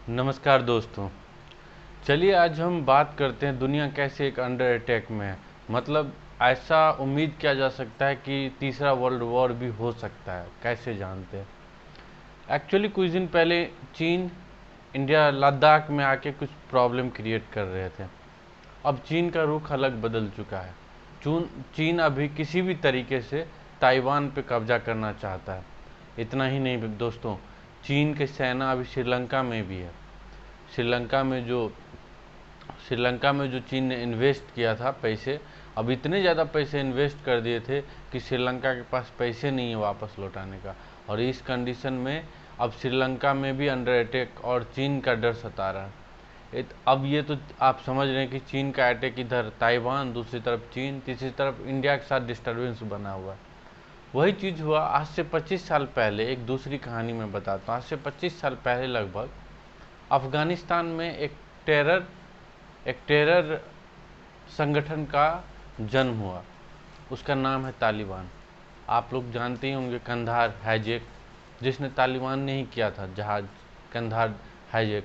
नमस्कार दोस्तों। चलिए आज हम बात करते हैं दुनिया कैसे एक अंडर अटैक में है। मतलब ऐसा उम्मीद किया जा सकता है कि तीसरा वर्ल्ड वॉर भी हो सकता है। कैसे जानते हैं? एक्चुअली कुछ दिन पहले चीन इंडिया लद्दाख में आके कुछ प्रॉब्लम क्रिएट कर रहे थे। अब चीन का रुख अलग बदल चुका है। चीन चीन अभी किसी भी तरीके से ताइवान पे कब्जा करना चाहता है। इतना ही नहीं दोस्तों, चीन की सेना अभी श्रीलंका में भी है। श्रीलंका में जो चीन ने इन्वेस्ट किया था पैसे, अब इतने ज़्यादा पैसे इन्वेस्ट कर दिए थे कि श्रीलंका के पास पैसे नहीं है वापस लौटाने का। और इस कंडीशन में अब श्रीलंका में भी अंडर अटैक और चीन का डर सता रहा है। अब ये तो आप समझ रहे हैं कि चीन का अटैक इधर ताइवान, दूसरी तरफ चीन, तीसरी तरफ इंडिया के साथ डिस्टर्बेंस बना हुआ है। वही चीज़ हुआ आज से 25 साल पहले। एक दूसरी कहानी मैं बताता हूँ। आज से 25 साल पहले लगभग अफगानिस्तान में एक टेरर संगठन का जन्म हुआ। उसका नाम है तालिबान। आप लोग जानते ही होंगे कंधार हाईजैक, जिसने तालिबान ने ही किया था, जहाज कंधार हाईजैक।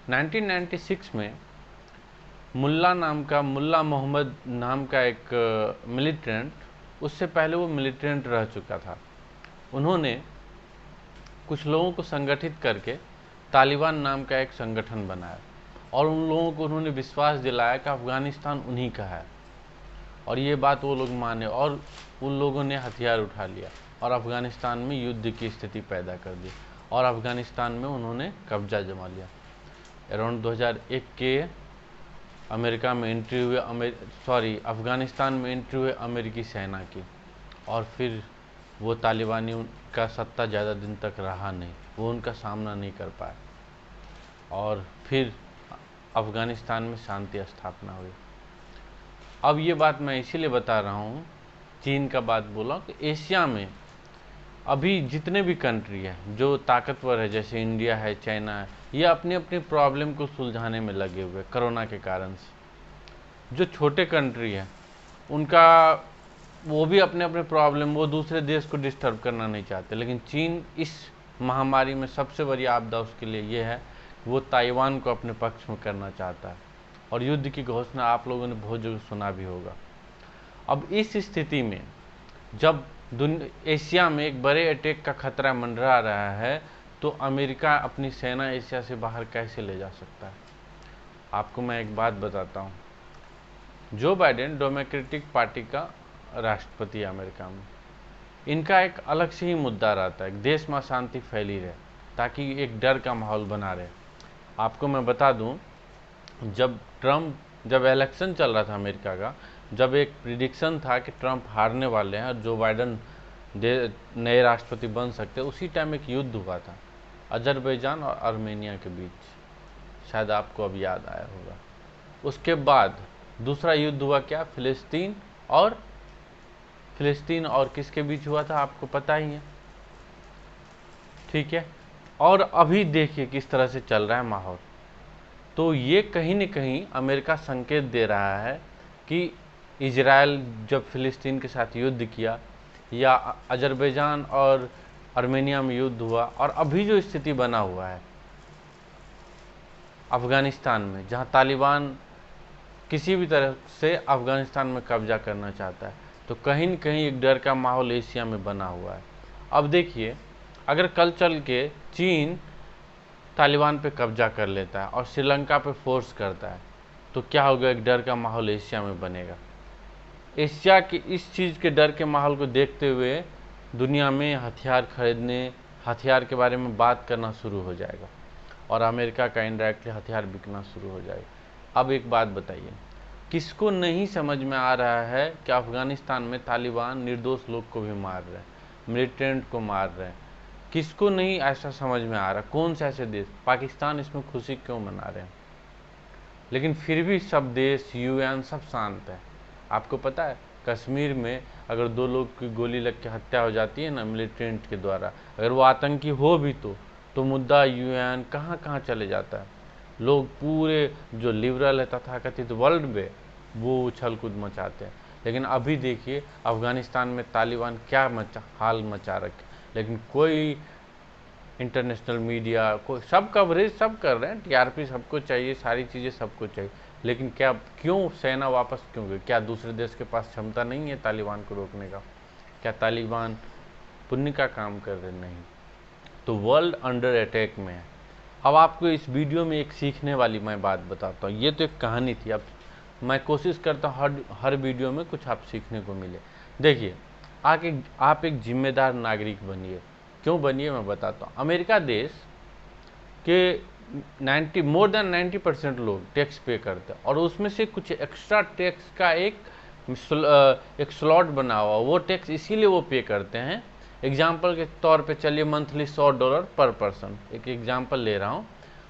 1996 में मुल्ला मोहम्मद नाम का एक मिलिटेंट, उससे पहले वो मिलिटेंट रह चुका था। उन्होंने कुछ लोगों को संगठित करके तालिबान नाम का एक संगठन बनाया और उन लोगों को उन्होंने विश्वास दिलाया कि अफगानिस्तान उन्हीं का है। और ये बात वो लोग माने और उन लोगों ने हथियार उठा लिया और अफगानिस्तान में युद्ध की स्थिति पैदा कर दी और अफगानिस्तान में उन्होंने कब्जा जमा लिया। अराउंड 2001 के अमेरिका में एंट्री हुए अफगानिस्तान में एंट्री हुए अमेरिकी सेना की। और फिर वो तालिबानी का सत्ता ज़्यादा दिन तक रहा नहीं, वो उनका सामना नहीं कर पाए और फिर अफगानिस्तान में शांति स्थापना हुई। अब ये बात मैं इसीलिए बता रहा हूँ, चीन का बात बोला कि एशिया में अभी जितने भी कंट्री है जो ताकतवर है, जैसे इंडिया है, चाइना है, ये अपनी अपनी प्रॉब्लम को सुलझाने में लगे हुए कोरोना के कारण से। जो छोटे कंट्री है उनका वो भी अपने अपने प्रॉब्लम, वो दूसरे देश को डिस्टर्ब करना नहीं चाहते। लेकिन चीन इस महामारी में सबसे बड़ी आपदा उसके लिए ये है, वो ताइवान को अपने पक्ष में करना चाहता है और युद्ध की घोषणा आप लोगों ने बहुत जगह सुना भी होगा। अब इस स्थिति में जब एशिया में एक बड़े अटैक का खतरा मंडरा रहा है, तो अमेरिका अपनी सेना एशिया से बाहर कैसे ले जा सकता है? आपको मैं एक बात बताता हूँ। जो बाइडेन डेमोक्रेटिक पार्टी का राष्ट्रपति है अमेरिका में, इनका एक अलग से ही मुद्दा रहता है, देश में शांति फैली रहे, ताकि एक डर का माहौल बना रहे। आपको मैं बता दूं, जब इलेक्शन चल रहा था अमेरिका का, जब एक प्रिडिक्शन था कि ट्रम्प हारने वाले हैं और जो बाइडेन नए राष्ट्रपति बन सकते, उसी टाइम एक युद्ध हुआ था अजरबैजान और आर्मेनिया के बीच। शायद आपको अब याद आया होगा। उसके बाद दूसरा युद्ध हुआ क्या, फिलिस्तीन और किसके बीच हुआ था, आपको पता ही है। ठीक है। और अभी देखिए किस तरह से चल रहा है माहौल। तो ये कहीं न कहीं अमेरिका संकेत दे रहा है कि इजराइल जब फिलिस्तीन के साथ युद्ध किया, या अजरबैजान और आर्मेनिया में युद्ध हुआ, और अभी जो स्थिति बना हुआ है अफगानिस्तान में, जहां तालिबान किसी भी तरह से अफगानिस्तान में कब्जा करना चाहता है, तो कहीं न कहीं एक डर का माहौल एशिया में बना हुआ है। अब देखिए, अगर कल चल के चीन तालिबान पे कब्जा कर लेता है और श्रीलंका पे फोर्स करता है, तो क्या होगा? एक डर का माहौल एशिया में बनेगा। एशिया की इस चीज़ के डर के माहौल को देखते हुए दुनिया में हथियार खरीदने, हथियार के बारे में बात करना शुरू हो जाएगा और अमेरिका का इनडायरेक्टली हथियार बिकना शुरू हो जाएगा। अब एक बात बताइए, किसको नहीं समझ में आ रहा है कि अफगानिस्तान में तालिबान निर्दोष लोग को भी मार रहे हैं, मिलिटेंट को मार रहे हैं? किसको नहीं ऐसा समझ में आ रहा? कौन से ऐसे देश, पाकिस्तान इसमें खुशी क्यों मना रहे हैं? लेकिन फिर भी सब देश, यूएन सब शांत है। आपको पता है कश्मीर में अगर दो लोग की गोली लग के हत्या हो जाती है ना मिलिटेंट के द्वारा, अगर वो आतंकी हो भी तो मुद्दा यूएन कहाँ कहाँ चले जाता है। लोग पूरे जो लिबरल है तथाकथित वर्ल्ड में वो उछल कूद मचाते हैं। लेकिन अभी देखिए अफगानिस्तान में तालिबान क्या हाल मचा रखे, लेकिन कोई इंटरनेशनल मीडिया को सब कवरेज सब कर रहे हैं, टीआरपी सबको चाहिए, सारी चीज़ें सबको चाहिए, लेकिन क्या क्यों सेना वापस क्यों गई? क्या दूसरे देश के पास क्षमता नहीं है तालिबान को रोकने का? क्या तालिबान पुण्य का काम कर रहे? नहीं। तो वर्ल्ड अंडर अटैक में है। अब आपको इस वीडियो में एक सीखने वाली मैं बात बताता हूँ। ये तो एक कहानी थी, अब मैं कोशिश करता हूँ हर वीडियो में कुछ आप सीखने को मिले। देखिए, आप एक जिम्मेदार नागरिक बनिए। क्यों बनिए मैं बताता हूँ। अमेरिका देश के मोर देन 90% लोग टैक्स पे करते हैं, और उसमें से कुछ एक्स्ट्रा टैक्स का एक स्लॉट बना हुआ, वो टैक्स इसीलिए वो पे करते हैं। एग्जाम्पल के तौर पे चलिए, मंथली $100 पर पर्सन, एक एग्जाम्पल ले रहा हूँ,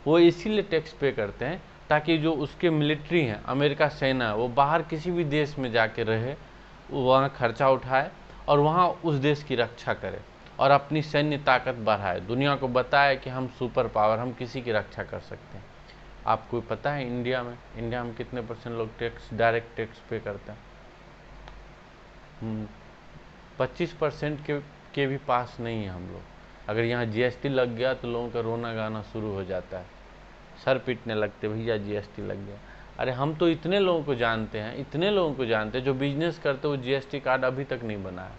वो इसीलिए टैक्स पे करते हैं ताकि जो उसके मिलिट्री हैं, अमेरिका सेना, वो बाहर किसी भी देश में जाके रहे, वहाँ खर्चा उठाए और वहाँ उस देश की रक्षा करे और अपनी सैन्य ताकत बढ़ाए, दुनिया को बताए कि हम सुपर पावर, हम किसी की रक्षा कर सकते हैं। आपको पता है इंडिया में कितने % लोग टैक्स, डायरेक्ट टैक्स पे करते हैं? 25% के भी पास नहीं है हम लोग। अगर यहाँ जीएसटी लग गया तो लोगों का रोना गाना शुरू हो जाता है, सर पीटने लगते, भैया जीएसटी लग गया। अरे हम तो इतने लोगों को जानते हैं जो बिजनेस करते, वो जीएसटी कार्ड अभी तक नहीं बनाया,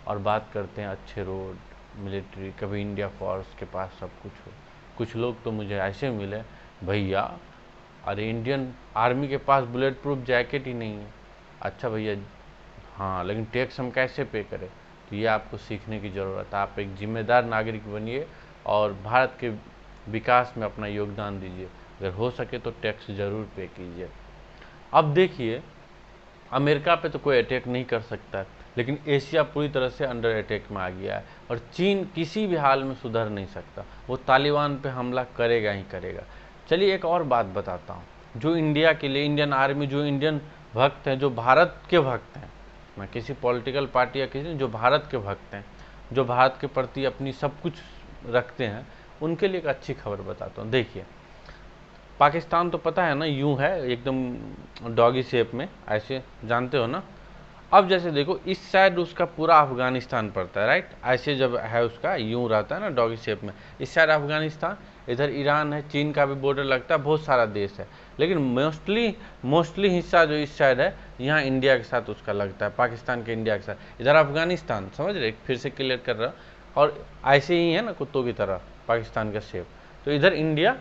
और बात करते हैं अच्छे रोड, मिलिट्री, कभी इंडिया फोर्स के पास सब कुछ हो। कुछ लोग तो मुझे ऐसे मिले, भैया अरे इंडियन आर्मी के पास बुलेट प्रूफ जैकेट ही नहीं है। अच्छा भैया, हाँ, लेकिन टैक्स हम कैसे पे करें? तो ये आपको सीखने की ज़रूरत है। आप एक जिम्मेदार नागरिक बनिए और भारत के विकास में अपना योगदान दीजिए। अगर हो सके तो टैक्स ज़रूर पे कीजिए। अब देखिए, अमेरिका पे तो कोई अटैक नहीं कर सकता है, लेकिन एशिया पूरी तरह से अंडर अटैक में आ गया है, और चीन किसी भी हाल में सुधर नहीं सकता, वो तालिबान पे हमला करेगा ही करेगा। चलिए एक और बात बताता हूँ, जो इंडिया के लिए, इंडियन आर्मी, जो इंडियन भक्त हैं, जो भारत के भक्त हैं, मैं किसी पॉलिटिकल पार्टी या किसी, जो भारत के भक्त हैं, जो भारत के प्रति अपनी सब कुछ रखते हैं, उनके लिए एक अच्छी खबर बताता हूँ। देखिए, पाकिस्तान तो पता है ना, यूं है एकदम डॉगी शेप में, ऐसे जानते हो ना। अब जैसे देखो, इस साइड उसका पूरा अफगानिस्तान पड़ता है, राइट? ऐसे जब है उसका यूं रहता है ना डॉगी शेप में, इस साइड अफगानिस्तान, इधर ईरान है, चीन का भी बॉर्डर लगता है, बहुत सारा देश है, लेकिन मोस्टली हिस्सा जो इस साइड है, यहाँ इंडिया के साथ उसका लगता है, पाकिस्तान के इंडिया के साथ। इधर अफगानिस्तान, समझ रहे, फिर से क्लियर कर रहा, और ऐसे ही है ना कुत्तों की तरह पाकिस्तान का शेप। तो इधर इंडिया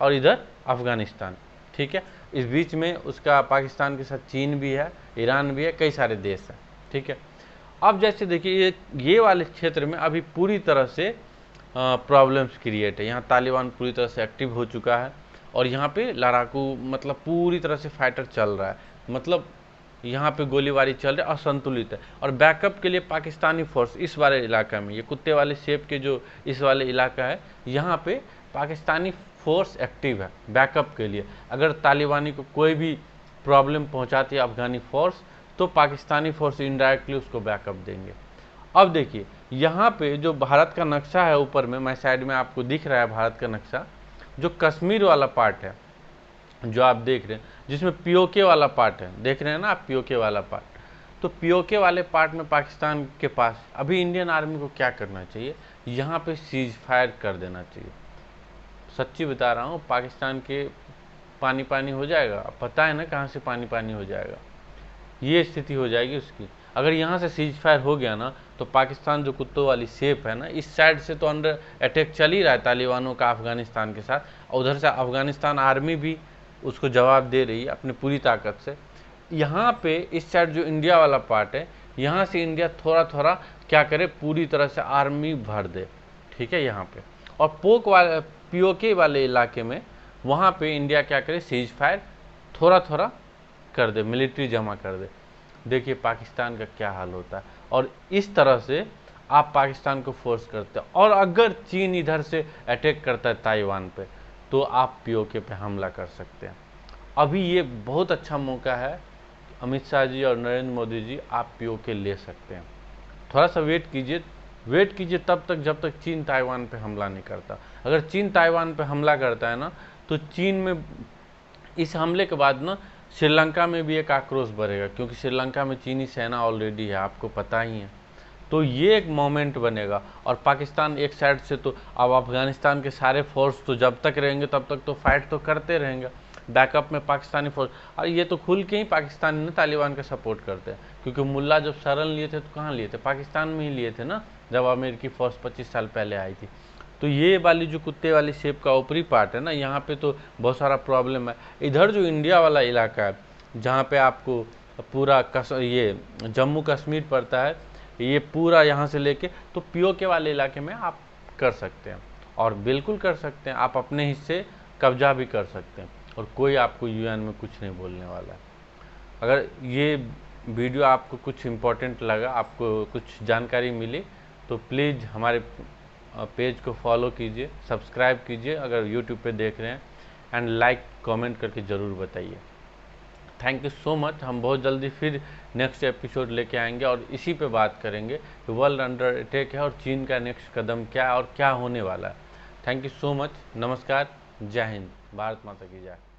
और इधर अफगानिस्तान, ठीक है। इस बीच में उसका पाकिस्तान के साथ चीन भी है, ईरान भी है, कई सारे देश हैं, ठीक है। अब जैसे देखिए, ये वाले क्षेत्र में अभी पूरी तरह से प्रॉब्लम्स क्रिएट है। यहाँ तालिबान पूरी तरह से एक्टिव हो चुका है, और यहाँ पे लड़ाकू, मतलब पूरी तरह से फाइटर चल रहा है, मतलब यहाँ पे गोलीबारी चल रही है, असंतुलित है। और बैकअप के लिए पाकिस्तानी फोर्स इस वाले इलाका में, ये कुत्ते वाले शेप के जो इस वाले इलाका है, यहाँ पे पाकिस्तानी फोर्स एक्टिव है बैकअप के लिए। अगर तालिबानी को कोई भी प्रॉब्लम पहुंचाती है अफगानी फोर्स, तो पाकिस्तानी फोर्स इनडायरेक्टली उसको बैकअप देंगे। अब देखिए, यहाँ पे जो भारत का नक्शा है, ऊपर में मैं साइड में आपको दिख रहा है भारत का नक्शा, जो कश्मीर वाला पार्ट है जो आप देख रहे हैं, जिसमें पीओके वाला पार्ट है, देख रहे हैं ना आप, पीओके वाला पार्ट, तो पीओके वाले पार्ट में पाकिस्तान के पास अभी इंडियन आर्मी को क्या करना चाहिए, यहाँ पे सीज फायर कर देना चाहिए। सच्ची बता रहा हूँ, पाकिस्तान के पानी पानी हो जाएगा, पता है ना कहाँ से पानी पानी हो जाएगा, ये स्थिति हो जाएगी उसकी। अगर यहाँ से सीज फायर हो गया ना, तो पाकिस्तान जो कुत्तों वाली शेप है ना, इस साइड से तो अंडर अटैक चल ही रहा है तालिबानों का अफगानिस्तान के साथ, और उधर से अफगानिस्तान आर्मी भी उसको जवाब दे रही है अपनी पूरी ताकत से। यहाँ पे इस साइड जो इंडिया वाला पार्ट है, यहाँ से इंडिया थोड़ा थोड़ा क्या करे, पूरी तरह से आर्मी भर दे, ठीक है यहाँ पे। और पीओके वाले इलाके में, वहाँ पे इंडिया क्या करे, सीज फायर थोड़ा थोड़ा कर दे, मिलिट्री जमा कर दे। देखिए पाकिस्तान का क्या हाल होता है। और इस तरह से आप पाकिस्तान को फोर्स करते हैं, और अगर चीन इधर से अटैक करता है ताइवान पे, तो आप पीओके पे हमला कर सकते हैं। अभी ये बहुत अच्छा मौका है, अमित शाह जी और नरेंद्र मोदी जी, आप पीओके ले सकते हैं। थोड़ा सा वेट कीजिए तब तक जब तक चीन ताइवान पे हमला नहीं करता। अगर चीन ताइवान पे हमला करता है ना, तो चीन में इस हमले के बाद ना श्रीलंका में भी एक आक्रोश बढ़ेगा, क्योंकि श्रीलंका में चीनी सेना ऑलरेडी है, आपको पता ही है। तो ये एक मोमेंट बनेगा। और पाकिस्तान एक साइड से तो अब अफगानिस्तान के सारे फोर्स तो जब तक रहेंगे तब तक तो फाइट तो करते रहेंगे, बैकअप में पाकिस्तानी फोर्स। और ये तो खुल के ही पाकिस्तानी ने तालिबान का सपोर्ट करते हैं, क्योंकि मुल्ला जब शरण लिए थे तो कहाँ लिए थे, पाकिस्तान में ही लिए थे ना, जब अमेरिकी फोर्स 25 साल पहले आई थी। तो ये वाली जो कुत्ते वाली शेप का ऊपरी पार्ट है ना, यहाँ पे तो बहुत सारा प्रॉब्लम है। इधर जो इंडिया वाला इलाका है, जहाँ पे आपको पूरा ये जम्मू कश्मीर पड़ता है, ये पूरा यहाँ से लेके तो पीओके वाले इलाके में आप कर सकते हैं, और बिल्कुल कर सकते हैं, आप अपने हिस्से कब्जा भी कर सकते हैं, और कोई आपको यूएन में कुछ नहीं बोलने वाला है। अगर ये वीडियो आपको कुछ इम्पोर्टेंट लगा, आपको कुछ जानकारी मिली, तो प्लीज़ हमारे पेज को फॉलो कीजिए, सब्सक्राइब कीजिए अगर यूट्यूब पे देख रहे हैं, एंड लाइक कमेंट करके ज़रूर बताइए। Thank you so much. हम बहुत जल्दी फिर नेक्स्ट एपिसोड लेके आएंगे और इसी पे बात करेंगे कि वर्ल्ड अंडर अटैक है और चीन का नेक्स्ट कदम क्या है और क्या होने वाला है। Thank you so much. नमस्कार, जय हिंद, भारत माता की जय।